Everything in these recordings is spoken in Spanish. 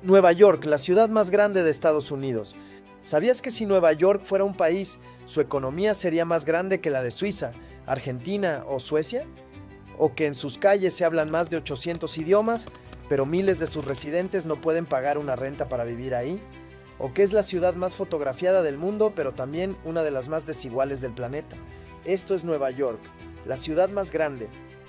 Nueva York, la ciudad más grande de Estados Unidos. ¿Sabías que si Nueva York fuera un país, su economía sería más grande que la de Suiza, Argentina o Suecia? ¿O que en sus calles se hablan más de 800 idiomas, pero miles de sus residentes no pueden pagar una renta para vivir ahí? ¿O que es la ciudad más fotografiada del mundo, pero también una de las más desiguales del planeta? Esto es Nueva York, la ciudad más grande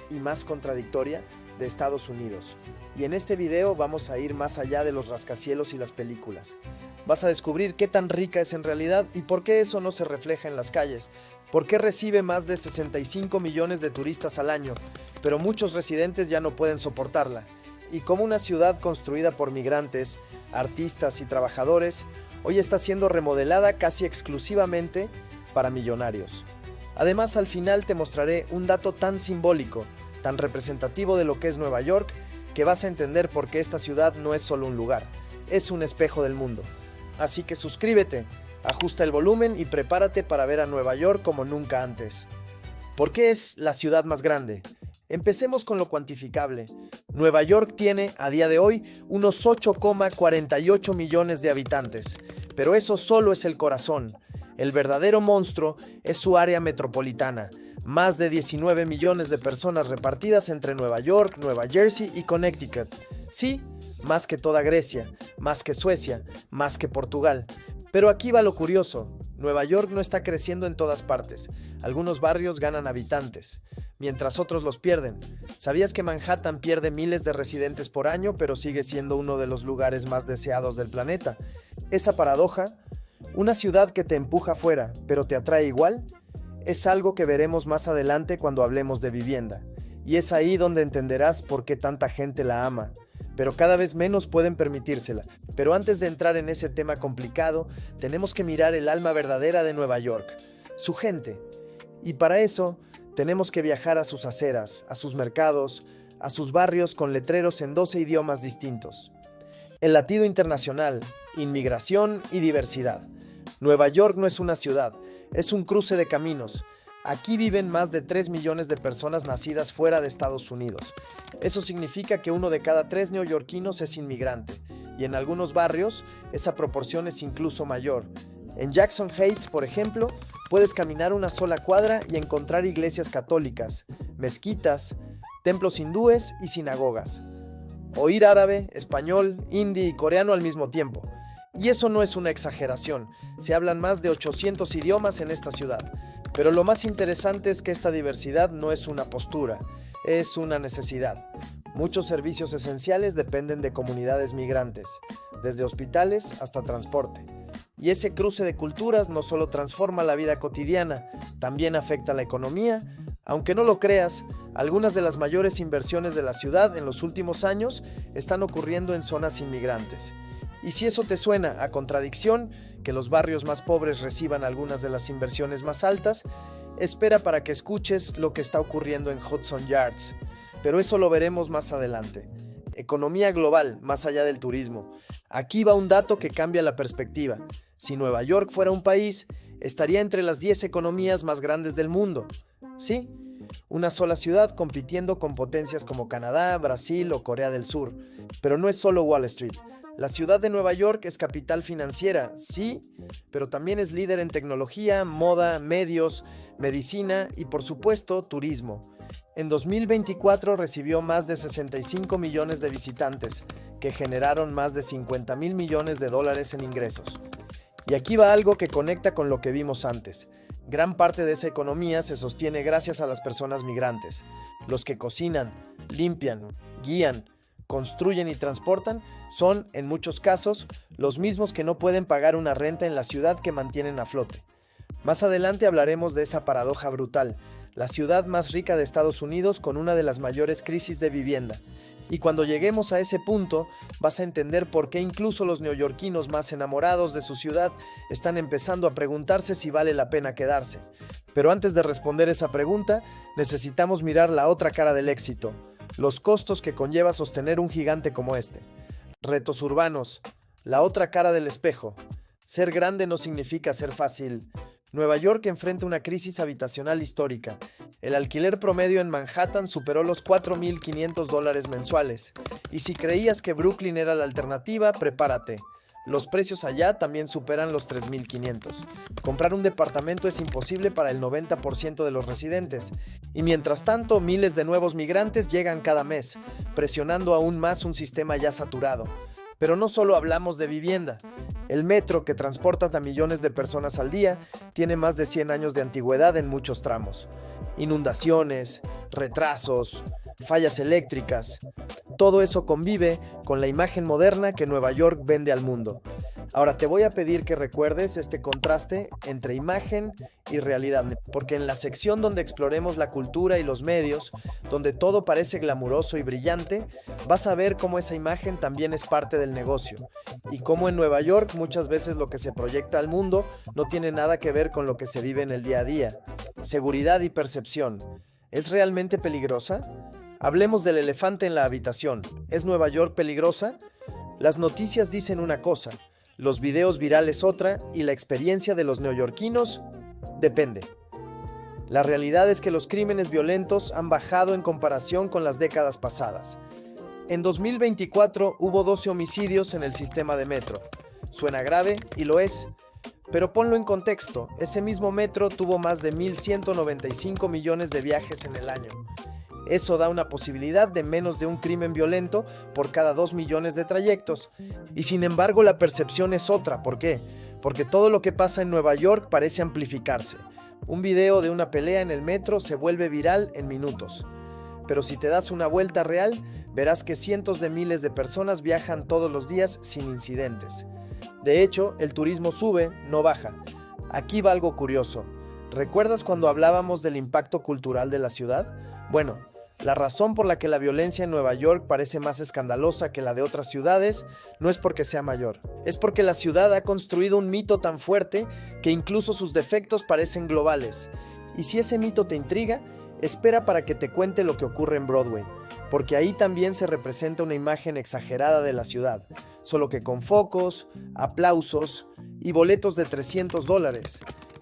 y más contradictoria de Estados Unidos. Y en este video vamos a ir más allá de los rascacielos y las películas. Vas a descubrir qué tan rica es en realidad y por qué eso no se refleja en las calles. ¿Por qué recibe más de 65 millones de turistas al año, pero muchos residentes ya no pueden soportarla? Y cómo una ciudad construida por migrantes, artistas y trabajadores, hoy está siendo remodelada casi exclusivamente para millonarios. Además, al final te mostraré un dato tan simbólico, tan representativo de lo que es Nueva York, que vas a entender por qué esta ciudad no es solo un lugar, es un espejo del mundo. Así que suscríbete, ajusta el volumen y prepárate para ver a Nueva York como nunca antes. ¿Por qué es la ciudad más grande? Empecemos con lo cuantificable. Nueva York tiene, a día de hoy, unos 8,48 millones de habitantes, pero eso solo es el corazón. El verdadero monstruo es su área metropolitana, más de 19 millones de personas repartidas entre Nueva York, Nueva Jersey y Connecticut. Sí, más que toda Grecia, más que Suecia, más que Portugal. Pero aquí va lo curioso, Nueva York no está creciendo en todas partes. Algunos barrios ganan habitantes, mientras otros los pierden. ¿Sabías que Manhattan pierde miles de residentes por año, pero sigue siendo uno de los lugares más deseados del planeta? Esa paradoja, una ciudad que te empuja afuera, pero te atrae igual, es algo que veremos más adelante cuando hablemos de vivienda. Y es ahí donde entenderás por qué tanta gente la ama, pero cada vez menos pueden permitírsela. Pero antes de entrar en ese tema complicado, tenemos que mirar el alma verdadera de Nueva York, su gente. Y para eso, tenemos que viajar a sus aceras, a sus mercados, a sus barrios con letreros en 12 idiomas distintos. El latido internacional, inmigración y diversidad. Nueva York no es una ciudad, es un cruce de caminos. Aquí viven más de 3 millones de personas nacidas fuera de Estados Unidos. Eso significa que 1 de cada 3 neoyorquinos es inmigrante, y en algunos barrios esa proporción es incluso mayor. En Jackson Heights, por ejemplo, puedes caminar una sola cuadra y encontrar iglesias católicas, mezquitas, templos hindúes y sinagogas. Oír árabe, español, hindi y coreano al mismo tiempo. Y eso no es una exageración, se hablan más de 800 idiomas en esta ciudad. Pero lo más interesante es que esta diversidad no es una postura, es una necesidad. Muchos servicios esenciales dependen de comunidades migrantes, desde hospitales hasta transporte. Y ese cruce de culturas no solo transforma la vida cotidiana, también afecta la economía. Aunque no lo creas, algunas de las mayores inversiones de la ciudad en los últimos años están ocurriendo en zonas inmigrantes. Y si eso te suena a contradicción, que los barrios más pobres reciban algunas de las inversiones más altas, espera para que escuches lo que está ocurriendo en Hudson Yards. Pero eso lo veremos más adelante. Economía global, más allá del turismo. Aquí va un dato que cambia la perspectiva. Si Nueva York fuera un país, estaría entre las 10 economías más grandes del mundo. Sí, una sola ciudad compitiendo con potencias como Canadá, Brasil o Corea del Sur. Pero no es solo Wall Street. La ciudad de Nueva York es capital financiera, sí, pero también es líder en tecnología, moda, medios, medicina y, por supuesto, turismo. En 2024 recibió más de 65 millones de visitantes, que generaron más de 50 mil millones de dólares en ingresos. Y aquí va algo que conecta con lo que vimos antes. Gran parte de esa economía se sostiene gracias a las personas migrantes. Los que cocinan, limpian, guían, construyen y transportan son, en muchos casos, los mismos que no pueden pagar una renta en la ciudad que mantienen a flote. Más adelante hablaremos de esa paradoja brutal, la ciudad más rica de Estados Unidos con una de las mayores crisis de vivienda. Y cuando lleguemos a ese punto, vas a entender por qué incluso los neoyorquinos más enamorados de su ciudad están empezando a preguntarse si vale la pena quedarse. Pero antes de responder esa pregunta, necesitamos mirar la otra cara del éxito. Los costos que conlleva sostener un gigante como este. Retos urbanos. La otra cara del espejo. Ser grande no significa ser fácil. Nueva York enfrenta una crisis habitacional histórica. El alquiler promedio en Manhattan superó los $4.500 mensuales. Y si creías que Brooklyn era la alternativa, prepárate. Los precios allá también superan los $3.500. Comprar un departamento es imposible para el 90% de los residentes. Y mientras tanto, miles de nuevos migrantes llegan cada mes, presionando aún más un sistema ya saturado. Pero no solo hablamos de vivienda. El metro, que transporta a millones de personas al día, tiene más de 100 años de antigüedad en muchos tramos. Inundaciones, retrasos, fallas eléctricas. Todo eso convive con la imagen moderna que Nueva York vende al mundo. Ahora te voy a pedir que recuerdes este contraste entre imagen y realidad, porque en la sección donde exploremos la cultura y los medios, donde todo parece glamuroso y brillante, vas a ver cómo esa imagen también es parte del negocio, y cómo en Nueva York muchas veces lo que se proyecta al mundo no tiene nada que ver con lo que se vive en el día a día. Seguridad y percepción. ¿Es realmente peligrosa? Hablemos del elefante en la habitación. ¿Es Nueva York peligrosa? Las noticias dicen una cosa, los videos virales otra y la experiencia de los neoyorquinos depende. La realidad es que los crímenes violentos han bajado en comparación con las décadas pasadas. En 2024 hubo 12 homicidios en el sistema de metro. Suena grave y lo es, pero ponlo en contexto, ese mismo metro tuvo más de 1.195 millones de viajes en el año. Eso da una posibilidad de menos de un crimen violento por cada 2 millones de trayectos. Y sin embargo la percepción es otra. ¿Por qué? Porque todo lo que pasa en Nueva York parece amplificarse. Un video de una pelea en el metro se vuelve viral en minutos. Pero si te das una vuelta real, verás que cientos de miles de personas viajan todos los días sin incidentes. De hecho, el turismo sube, no baja. Aquí va algo curioso. ¿Recuerdas cuando hablábamos del impacto cultural de la ciudad? Bueno, la razón por la que la violencia en Nueva York parece más escandalosa que la de otras ciudades no es porque sea mayor, es porque la ciudad ha construido un mito tan fuerte que incluso sus defectos parecen globales. Y si ese mito te intriga, espera para que te cuente lo que ocurre en Broadway, porque ahí también se representa una imagen exagerada de la ciudad, solo que con focos, aplausos y boletos de $300.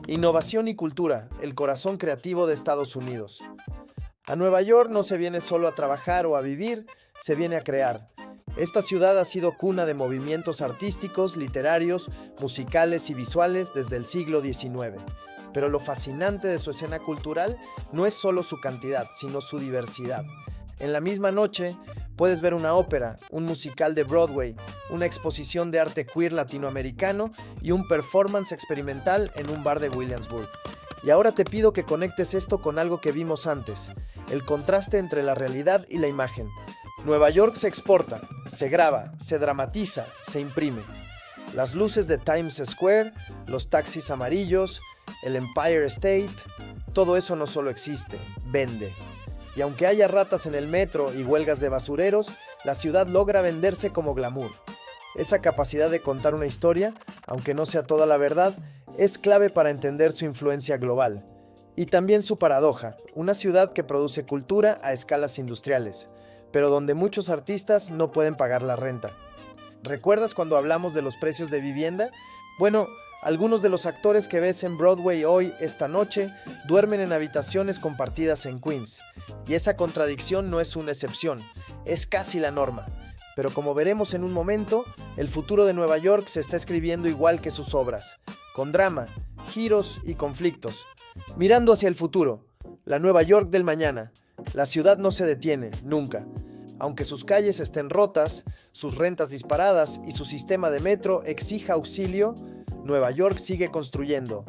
Innovación y cultura, el corazón creativo de Estados Unidos. A Nueva York no se viene solo a trabajar o a vivir, se viene a crear. Esta ciudad ha sido cuna de movimientos artísticos, literarios, musicales y visuales desde el siglo XIX. Pero lo fascinante de su escena cultural no es solo su cantidad, sino su diversidad. En la misma noche puedes ver una ópera, un musical de Broadway, una exposición de arte queer latinoamericano y un performance experimental en un bar de Williamsburg. Y ahora te pido que conectes esto con algo que vimos antes, el contraste entre la realidad y la imagen. Nueva York se exporta, se graba, se dramatiza, se imprime. Las luces de Times Square, los taxis amarillos, el Empire State, todo eso no solo existe, vende. Y aunque haya ratas en el metro y huelgas de basureros, la ciudad logra venderse como glamour. Esa capacidad de contar una historia, aunque no sea toda la verdad, es clave para entender su influencia global. Y también su paradoja, una ciudad que produce cultura a escalas industriales, pero donde muchos artistas no pueden pagar la renta. ¿Recuerdas cuando hablamos de los precios de vivienda? Bueno, algunos de los actores que ves en Broadway hoy, esta noche, duermen en habitaciones compartidas en Queens. Y esa contradicción no es una excepción, es casi la norma. Pero como veremos en un momento, el futuro de Nueva York se está escribiendo igual que sus obras, con drama, giros y conflictos. Mirando hacia el futuro, la Nueva York del mañana, la ciudad no se detiene, nunca. Aunque sus calles estén rotas, sus rentas disparadas y su sistema de metro exija auxilio, Nueva York sigue construyendo.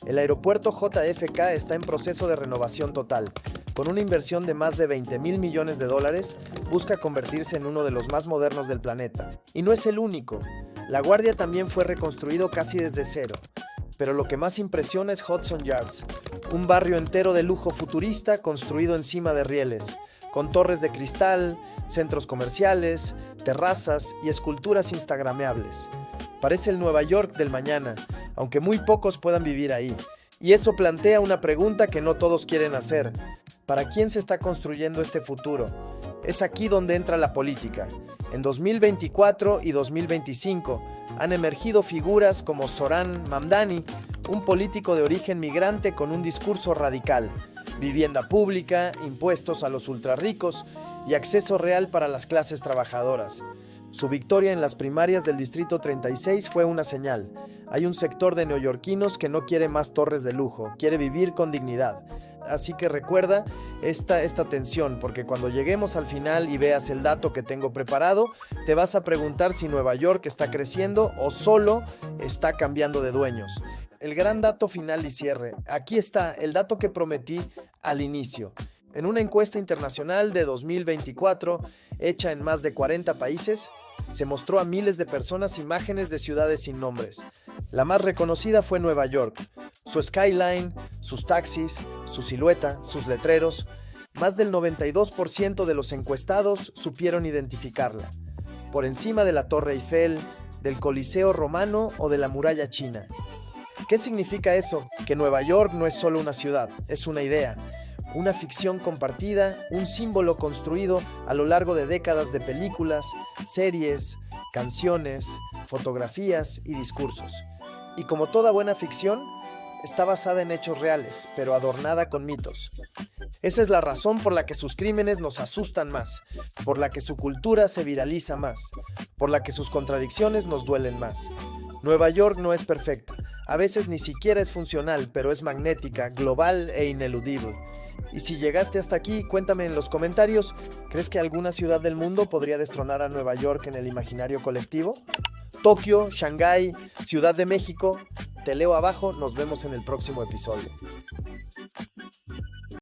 El aeropuerto JFK está en proceso de renovación total. Con una inversión de más de $20.000 millones, busca convertirse en uno de los más modernos del planeta. Y no es el único. La Guardia también fue reconstruido casi desde cero. Pero lo que más impresiona es Hudson Yards, un barrio entero de lujo futurista construido encima de rieles, con torres de cristal, centros comerciales, terrazas y esculturas instagrameables. Parece el Nueva York del mañana, aunque muy pocos puedan vivir ahí. Y eso plantea una pregunta que no todos quieren hacer. ¿Para quién se está construyendo este futuro? Es aquí donde entra la política. En 2024 y 2025, Han emergido figuras como Zoran Mamdani, un político de origen migrante con un discurso radical: vivienda pública, impuestos a los ultrarricos y acceso real para las clases trabajadoras. Su victoria en las primarias del Distrito 36 fue una señal. Hay un sector de neoyorquinos que no quiere más torres de lujo, quiere vivir con dignidad. Así que recuerda esta tensión, porque cuando lleguemos al final y veas el dato que tengo preparado, te vas a preguntar si Nueva York está creciendo o solo está cambiando de dueños. El gran dato final y cierre. Aquí está el dato que prometí al inicio. En una encuesta internacional de 2024, hecha en más de 40 países, se mostró a miles de personas imágenes de ciudades sin nombres. La más reconocida fue Nueva York. Su skyline, sus taxis, su silueta, sus letreros. Más del 92% de los encuestados supieron identificarla. Por encima de la Torre Eiffel, del Coliseo Romano o de la Muralla China. ¿Qué significa eso? Que Nueva York no es solo una ciudad, es una idea. Una ficción compartida, un símbolo construido a lo largo de décadas de películas, series, canciones, fotografías y discursos. Y como toda buena ficción, está basada en hechos reales, pero adornada con mitos. Esa es la razón por la que sus crímenes nos asustan más, por la que su cultura se viraliza más, por la que sus contradicciones nos duelen más. Nueva York no es perfecta, a veces ni siquiera es funcional, pero es magnética, global e ineludible. Y si llegaste hasta aquí, cuéntame en los comentarios, ¿crees que alguna ciudad del mundo podría destronar a Nueva York en el imaginario colectivo? Tokio, Shanghái, Ciudad de México, te leo abajo, nos vemos en el próximo episodio.